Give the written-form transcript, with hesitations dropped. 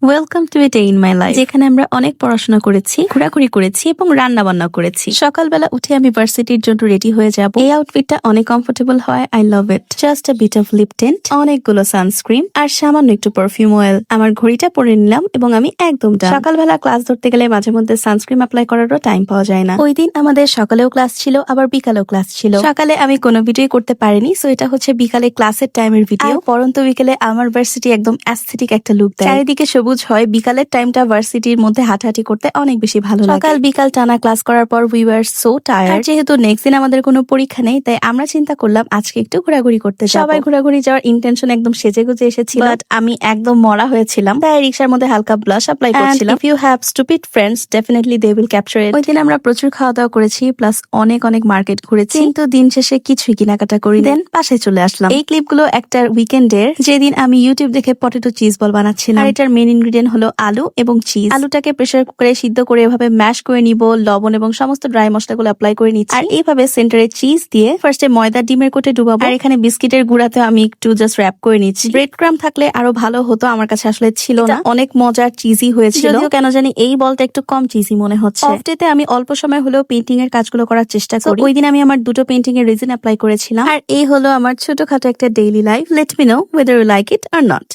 Welcome to a day in my life, যেখানে আমরা অনেক পড়াশোনা করেছি, ঘোরাঘুরি করেছি এবং রান্না বান্না করেছি। সকালবেলা উঠে আমি ভার্সিটির জন্য রেডি হয়ে যাব। এই আউটফিটটা অনেক কমফোর্টেবল হয়, I love it. Just a bit of lip tint, অনেকগুলো সানস্ক্রিন আর সামান্য একটু পারফিউম অয়েল। আমার ঘড়িটা পরে নিলাম এবং আমি একদম done। সকালবেলা ক্লাস ধরতে গেলে মাঝে মধ্যে সানস্ক্রিন অ্যাপ্লাই করারও টাইম পাওয়া যায় না। ওই দিন আমাদের সকালেও ক্লাস ছিল, আবার বিকালেও ক্লাস ছিল। সকালে আমি কোনো ভিডিও করতে পারিনি, সো এটা হচ্ছে বিকালে ক্লাসের টাইমের ভিডিও। পরন্ত বিকেলে আমার ভার্সিটি একদম অ্যাস্থেটিক একটা লুক দেয়, চারিদিকে সবুজ হয়। বিকালের টাইমটা ভার্সিটির মধ্যে হাঁটাহাঁটি করতে অনেক বেশি ভালো লাগে। সকাল বিকাল টানা ক্লাস করার পর উই ওয়ার সো টায়ার্ড। যেহেতু নেক্সট দিন আমাদের কোনো পরীক্ষা নেই, তাই আমরা চিন্তা করলাম আজকে একটু ঘোরাঘুরি করতে যাব। সবাই ঘোরাঘুরি যাওয়ার ইন্টেনশন একদম সেজে গুজে এসেছিল, বাট আমি একদম মরা হয়েছিলাম, তাই রিকশার মধ্যে হালকা ব্লাশ অ্যাপ্লাই করছিলাম। If you have stupid friends, definitely they will capture it. ওই দিন আমরা প্রচুর খাওয়া দাওয়া করেছি, প্লাস অনেক অনেক মার্কেট ঘুরেছি, কিন্তু দিন শেষে কিছুই কেনাকাটা করি। দেন পাশে চলে আসলাম। এই ক্লিপগুলো একটা উইকেন্ডের, যেদিন আমি ইউটিউব দেখে পটেটো চিজ বল বানাচ্ছিলাম। আর এটার মেইন ইনগ্রেডিয়েন্ট হলো আলু এবং চিজ। আলুটাকে প্রেসার কুকারে সিদ্ধ করে এভাবে ম্যাশ করে নিব, লবণ এবং সমস্ত ড্রাই মশলাগুলো অ্যাপ্লাই করে নিচ্ছি। আর এইভাবে সেন্টারে চিজ দিয়ে ফার্স্টে ময়দা ডিমের কোটে ডুবাবো। আর এখানে বিস্কিটের গুঁড়াতে আমি একটু জাস্ট র‍্যাপ করে নিচ্ছি। ব্রেড ক্রাম থাকলে আরো ভালো হতো, আমার কাছে আসলে ছিল না। অনেক মজার চিজি হয়েছিল, যদিও কেন জানি এই বলটা একটু কম চিজি মনে হচ্ছে। অফ ডেতে আমি অল্প সময় হলেও পেইন্টিং এর কাজগুলো করার চেষ্টা করি। ওই দিন আমি আমার দুটো পেইন্টিং এর রেজিন অ্যাপ্লাই করেছিলাম। আর এই হলো আমার ছোটখাটো একটা daily life. Let me no whether you like it or not.